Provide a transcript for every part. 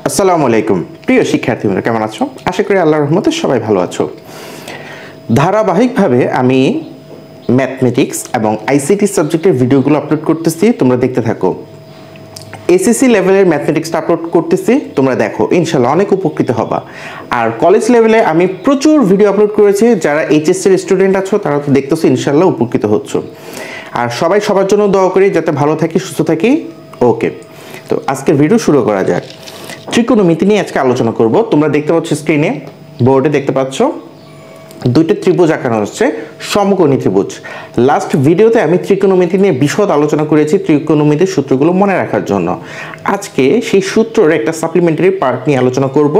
আসসালামু আলাইকুম প্রিয় শিক্ষার্থীরা, কেমন আছো? আশা করি আল্লাহর রহমতে সবাই ভালো আছো। ধারাবাহিকভাবে আমি ম্যাথমেটিক্স এবং আইসিটি সাবজেক্টের ভিডিওগুলো আপলোড করতেছি, তোমরা দেখতে থাকো। এসএসসি লেভেলের ম্যাথমেটিক্সটা আপলোড করতেছি, তোমরা দেখো, ইনশাল্লাহ অনেক উপকৃত হবা। আর কলেজ লেভেলে আমি প্রচুর ভিডিও আপলোড করেছি, যারা এইচএসসির স্টুডেন্ট আছো তারা তো দেখতেছো, ইনশাল্লাহ উপকৃত হচ্ছ। আর সবাই সবার জন্য দোয়া করি যাতে ভালো থাকি, সুস্থ থাকি। ওকে, তো আজকের ভিডিও শুরু করা যাক। ত্রিকোণমিতি নিয়ে আজকে আলোচনা করব। তোমরা দেখতে পাচ্ছ স্ক্রিনে, বোর্ডে দেখতে পাচ্ছ দুইটা ত্রিভুজ আঁকানো হচ্ছে, সমকোণী ত্রিভুজ। লাস্ট ভিডিওতে আমি ত্রিকোণমিতি নিয়ে বিশদ আলোচনা করেছি, ত্রিকোণমিতির সূত্রগুলো মনে রাখার জন্য। আজকে সেই সূত্রের একটা সাপ্লিমেন্টারি পার্ট নিয়ে আলোচনা করব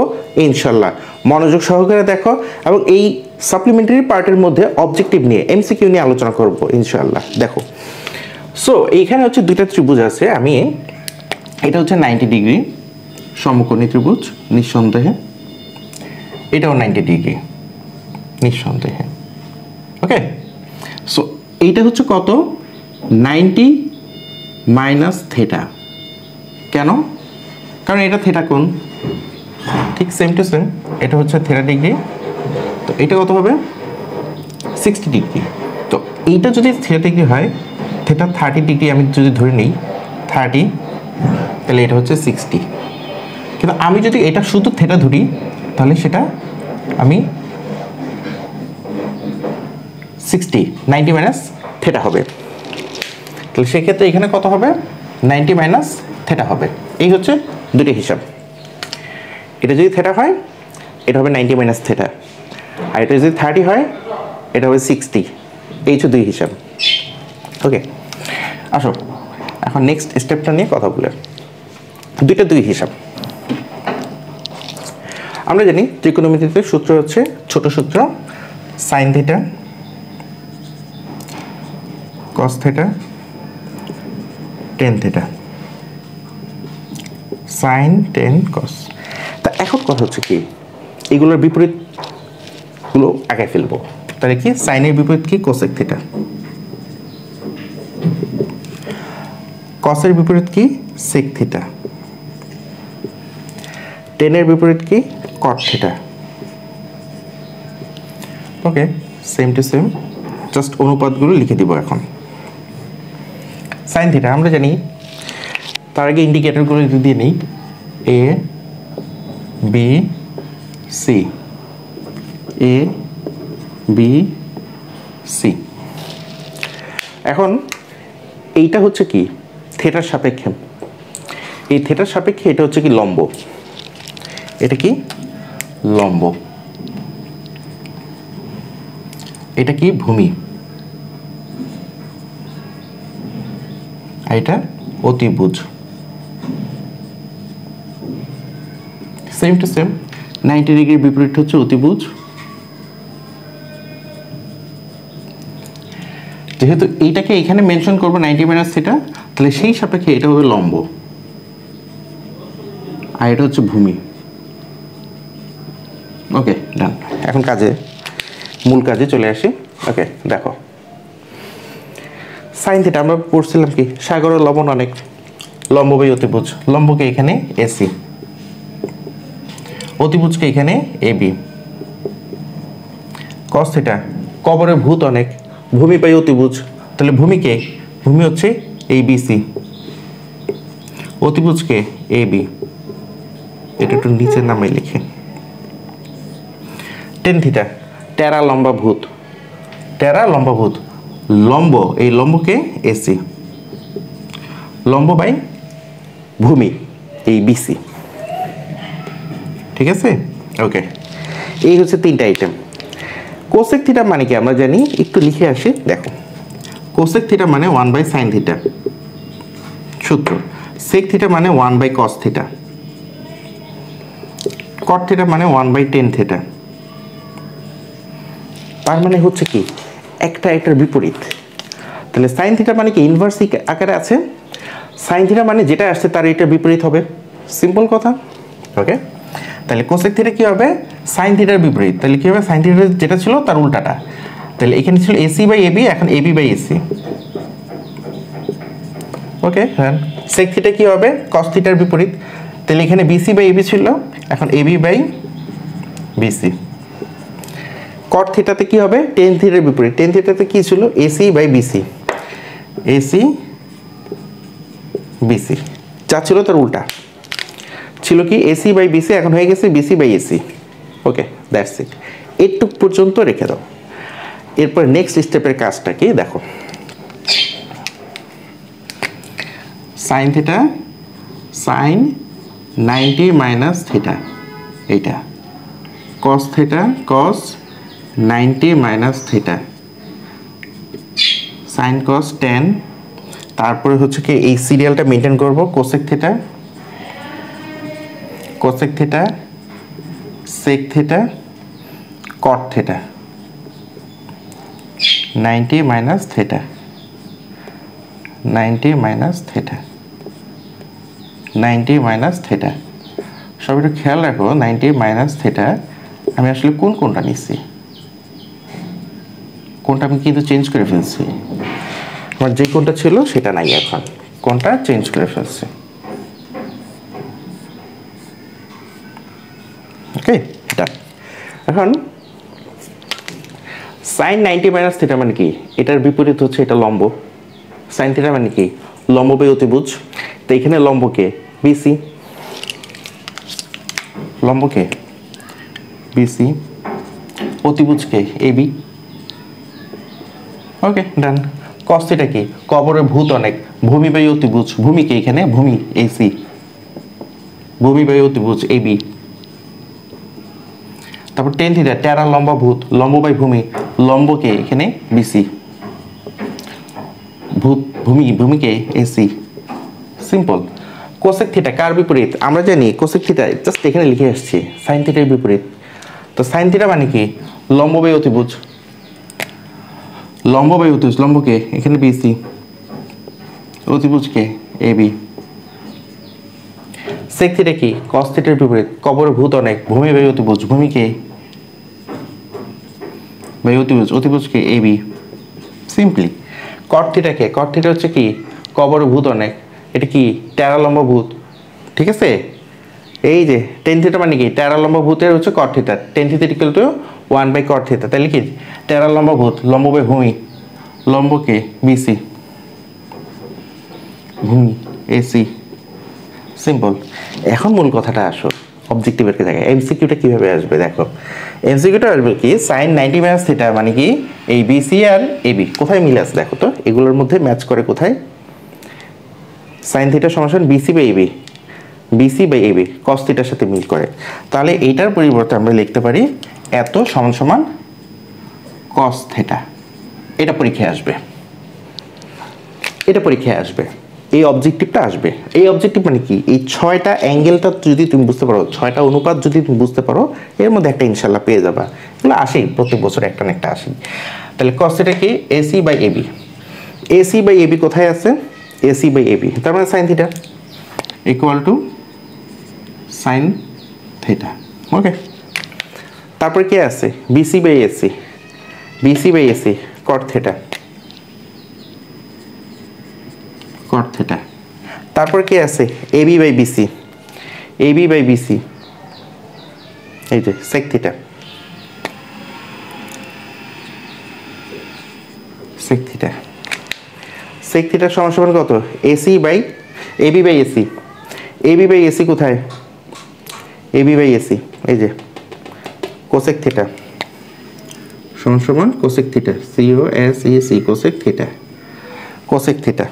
ইনশাল্লাহ। মনোযোগ সহকারে দেখো, এবং এই সাপ্লিমেন্টারি পার্টের মধ্যে অবজেক্টিভ নিয়ে এমসিকিউ নিয়ে আলোচনা করব ইনশাল্লাহ। দেখো, সো এইখানে হচ্ছে দুইটা ত্রিভুজ আছে। আমি এটা হচ্ছে 90 ডিগ্রি সমকোণী ত্রিভুজ, নিঃসন্দেহে। এটাও 90 ডিগ্রি নিঃসন্দেহে। ওকে, সো এইটা হচ্ছে কত? 90 মাইনাস থেটা। কেন? কারণ এটা থেটা কোণ, ঠিক সেম টু সেম। এটা হচ্ছে থেটা ডিগ্রি, তো এটা কত হবে? 60 ডিগ্রি। তো এইটা যদি থেটা ডিগ্রি হয়, থেটা 30 ডিগ্রি আমি যদি ধরে নিই 30, তাহলে এটা হচ্ছে 60। কিন্তু আমি যদি এটা শুধু থেটা ধরি, তাহলে সেটা আমি 90 মাইনাস থেটা হবে। তাহলে সেক্ষেত্রে এখানে কত হবে? 90 মাইনাস থেটা হবে। এই হচ্ছে দুটি হিসাব। এটা যদি থেটা হয়, এটা হবে 90 মাইনাস থেটা, আর এটা যদি 30 হয়, এটা হবে 60। এই হচ্ছে দুই হিসাব। ওকে, আসো এখন নেক্সট স্টেপটা নিয়ে কথা বলে। দুই হিসাব। আমরা জানি ত্রিকোণমিতিতে সূত্র হচ্ছে, ছোট সূত্র, sine theta cos theta tan theta, sine tan cos. তা এখন কথা হচ্ছে কি, এগুলোর বিপরীতগুলো আগে ফেলবো। তাহলে কি, সাইনের বিপরীত কি? Cosec theta. কসের বিপরীত কি? Sec theta. টেনের বিপরীত কি? Cot theta. Okay, same to same, just অনুপাতগুলো লিখে দিব এখন। সাইন থিটা আমরা জানি, তার আগে ইন্ডিকেটরগুলো দিয়ে নিই, A B C, A B C. এখন এইটা হচ্ছে কি? থিটার সাপেক্ষে। এই থিটার সাপেক্ষে এটা হচ্ছে কি? লম্ব। এটা কি? লম্ব। এটা কি? ভূমি। এটা অতিভুজ। সেম টু সেম, 90 ডিগ্রির বিপরীত হচ্ছে অতিভুজ। যেহেতু এইটাকে এখানে মেনশন করবো 90 মাইনাস থিটা, তাহলে সেই সাপেক্ষে এটা হবে লম্ব, আর এটা হচ্ছে ভূমি। ওকে, ডান। এখন মূল কাজে চলে আসি। ওকে, দেখো, সাইন থিটা আমরা পড়ছিলাম কি? সাগরের লবণ অনেক, লম্ব বাই অতিভুজ। লম্বকে এখানে এসি, অতিভুজকে এখানে এবি। কস থিটা, কবরের ভূত অনেক, ভূমি বাই অতিভুজ। তাহলে ভূমিকে, ভূমি হচ্ছে এবিসি, অতিভুজকে এবি। এটা একটু নিচের নামে লিখে। টেন থিটা, টেরা লম্বা ভূত, টেরা লম্বা ভূত। লম্ব, এই লম্বকে এসি, লম্ব বাই ভূমি এই বিসি। ঠিক আছে? ওকে, এই হচ্ছে তিনটা আইটেম। কোসেক থিটা মানে কি আমরা জানি, একটু লিখে আসি। দেখো, কোসেক থিটা মানে 1 বাই সাইন থিটা সূত্র। সেক থিটা মানে 1 by cos theta. Cot theta মানে 1 বাই টেন থিটা। তার মানে হচ্ছে কি, একটা এটার বিপরীত। তাহলে সাইন থিটা মানে কি? ইনভার্স আকারে আছে। সাইন থিটা মানে যেটা আসছে তার এটা বিপরীত হবে, সিম্পল কথা। ওকে, তাহলে কোসেক থিটা কি হবে? সাইন থিটার বিপরীত। তাহলে কি হবে? সাইন থিটা যেটা ছিল তার উল্টাটা। তাহলে এখানে ছিল এসি বাই এবি, এখন এবি বাই এসি। ওকে, হ্যাঁ। সেক থিটা কি হবে? কস থিটার বিপরীত। তাহলে এখানে বিসি বাই এবি ছিল, এখন এবি বাই বিসি। কট থিটাতে কি হবে, টেন থিটার বিপরীত। টেন থিটাতে কি ছিল, AC by BC, AC BC, যা ছিল তার উল্টা ছিল কি এসি বাই বিসি, এখন হয়ে গেছে BC by AC. Okay, that's it. এইটুক পর্যন্ত রেখে দাও। এরপর নেক্সট স্টেপের কাজটা কি দেখো, sine theta sine 90 minus theta, এইটা cos theta cos 90 minus theta, sine cos 10। তারপরে হচ্ছে কি এই সিরিয়ালটা মেনটেন করব, cosec theta cosec theta sec theta cot theta 90 minus theta 90 minus theta 90 minus theta. সব একটু খেয়াল রাখো, 90 মাইনাস থিটা আমি আসলে কোনটা নিচ্ছি, কোনটা আমি কিন্তু চেঞ্জ করে ফেলছি। আমার যে কোনটা ছিল সেটা নাই, এখন কোনটা চেঞ্জ করে ফেলছি। ওকে, এটা এখন সাইন 90 মাইনাস থিটা মানে কি, এটার বিপরীত হচ্ছে এটা লম্ব। সাইন থিটা মানে কি, লম্ব বাই অতিভুজ। তো এখানে লম্বকে বিসি, লম্বকে বিসি, অতিভুজকে এবি। ওকে, ডান। কস থিটা কি, কবরে ভূত অনেক, ভূমি বাই অতিভুজ, ভূমিকে এখানে ভূমি এসি, ভূমি বাই অতিভুজ এবি। তারপর টেন থিটা টেরা লম্বা ভূত, লম্ব বাই ভূমি, লম্বকে এখানে বিসি, ভূত ভূমিকে এসি। সিম্পল। কোসেক থিটা কার বিপরীত, আমরা জানি কোসেক থিটা জাস্ট এখানে লিখে আসছি, সাইন থিটার বিপরীত। তো সাইন থিটা মানে কি, লম্ব বাই অতিভুজ, লম্ব বাই অতিভুজ, লম্বকে এখানে বিসি, অতিভুজকে এবি। সেক থিটা কি, কস থিটার বিপরীত, কবরে ভূত অনেক, ভূমি বাই অতিভুজ, ভূমিকে বাই অতিভুজ, অতিভুজকে এবি। সিম্পলি। কট থিটাকে, কট থিটা হচ্ছে কি, কবরে ভূত অনেক, এটা কি টেরা লম্বা ভূত, ঠিক আছে। এই যে টেন থিটা মানে কি, টেরা লম্বা ভূতের হচ্ছে cot theta, tan theta equal to 1 by cot theta. তাহলে কি টেরা লম্বা ভূত, লম্ব বাই ভূমি, লম্বকে বিসি, ভূমি এসি। সিম্পল। এখন মূল কথাটা আসো, অবজেক্টিভের জায়গায় এমসিকিউটা কিভাবে আসবে দেখো। এমসিকিউটা আসবে কি, সাইন 90 মাইনাস থিটা মানে কি, এই বিসি আর এবি কোথায় মিলে আছে দেখো তো, এগুলোর মধ্যে ম্যাচ করে কোথায়। সাইন থিটা সমান BC by AB, BC by AB cos থিটার সাথে মিল করে। তাহলে এইটার পরিবর্তে আমরা লিখতে পারি এত সমান সমান কস থিটা। এটা পরীক্ষায় আসবে, এটা পরীক্ষায় আসবে, এই অবজেক্টিভটা আসবে। এই অবজেক্টিভ মানে কি, এই 6টা অ্যাঙ্গেলটা যদি তুমি বুঝতে পারো, 6টা অনুপাত যদি তুমি বুঝতে পারো, এর মধ্যে একটা ইনশাল্লাহ পেয়ে যাবা। এগুলো আসেই প্রত্যেক বছর একটা না একটা আসেই। তাহলে কস থিটা কি, AC by AB, AC by AB কোথায় আছে, এসি বাই এবি, তার মানে sine theta equal to sine theta. Okay, তারপর কি আছে, BC by AC, BC by AC cot theta, cot theta. তারপর কি আছে, AB by BC, AB by BC, এই যে sec theta, sec theta. Sec theta সমান সমান কত, AC by AB by AC, AB by AC কোথায়, এবি বাই এসি, এই যে কোসেক থিটা সমান সমান cosec theta, COSEC cosec theta, cosec theta.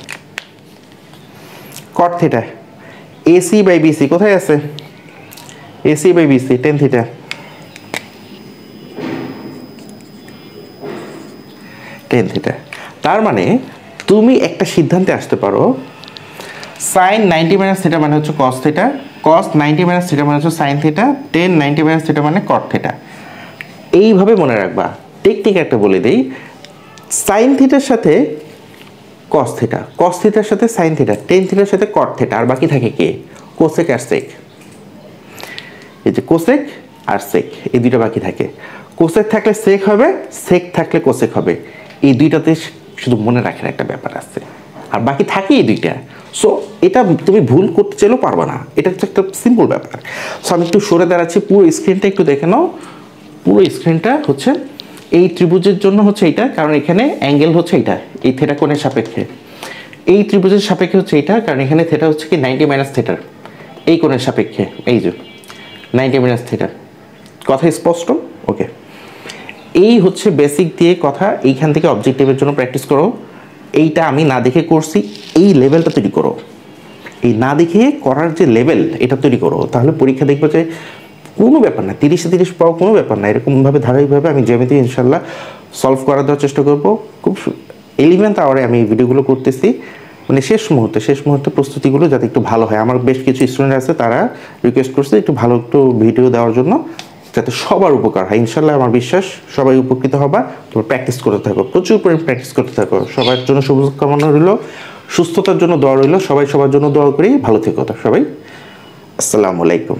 Cot theta AC by BC কোথায় আছে, AC by BC tan theta, tan theta. তার মানে তুমি একটা সিদ্ধান্তে আসতে পারো, সাইন 90 মাইনাস থিটা মানে হচ্ছে কস থিটা, কস 90 মাইনাস থিটা মানে হচ্ছে sine theta, ten 90 minus theta মানে কট থিটা। এইভাবে মনে রাখবা। টেকনিক একটা বলে দিই, সাইন থিটার সাথে কস থিটা, কস থিটার সাথে সাইন থিটা, টেন থিটার সাথে কট থিটা, আর বাকি থাকে কে, কোসেক আর সেক। এই যে কোসেক আর সেক, এই দুইটা বাকি থাকে। কোসেক থাকলে সেক হবে, সেক থাকলে কোসেক হবে। এই দুইটাতে শুধু মনে রাখার একটা ব্যাপার আছে। আর বাকি থাকে এই দুইটা। সো এটা তুমি ভুল করতে চাইলেও পারবে না, এটা হচ্ছে একটা সিম্পল ব্যাপার। সো আমি একটু সরে দাঁড়াচ্ছি, পুরো স্ক্রিনটা একটু দেখে নাও। পুরো স্ক্রিনটা হচ্ছে এই ত্রিভুজের জন্য হচ্ছে এইটা, কারণ এখানে অ্যাঙ্গেল হচ্ছে এইটা, এই থেটা কোণের সাপেক্ষে। এই ত্রিভুজের সাপেক্ষে হচ্ছে এইটা, কারণ এখানে থেটা হচ্ছে কি 90 মাইনাস থেটার, এই কোণের সাপেক্ষে, এই যে 90 মাইনাস থেটা। কথা স্পষ্ট? ওকে, এই হচ্ছে বেসিক দিয়ে কথা। এইখান থেকে অবজেক্টিভের জন্য প্র্যাকটিস করো। এইটা আমি না দেখে করছি, এই লেভেলটা তৈরি করো। এই না দেখে করার যে লেভেল, এটা তৈরি করো, তাহলে পরীক্ষা দেখবে যে কোনো ব্যাপার না, 30-এ 30 পাওয়া কোনো ব্যাপার না। এরকমভাবে ধারাবাহিকভাবে আমি জ্যামিতি ইনশাল্লাহ সলভ করার দেওয়ার চেষ্টা করবো। খুব 11th আওয়ারে আমি এই ভিডিওগুলো করতেছি, মানে শেষ মুহূর্তে প্রস্তুতিগুলো যাতে একটু ভালো হয়। আমার বেশ কিছু স্টুডেন্ট আছে, তারা রিকোয়েস্ট করছে একটু ভালো একটু ভিডিও দেওয়ার জন্য, যাতে সবার উপকার হয়। ইনশাল্লাহ আমার বিশ্বাস সবাই উপকৃত হবা। তোমরা প্র্যাকটিস করতে থাকো, প্রচুর পরিমাণ প্র্যাকটিস করতে থাকো। সবার জন্য শুভকামনা রইল, সুস্থতার জন্য দোয়া রইল। সবাই সবার জন্য দোয়া করি, ভালো থেকো সবাই। আসসালামু আলাইকুম।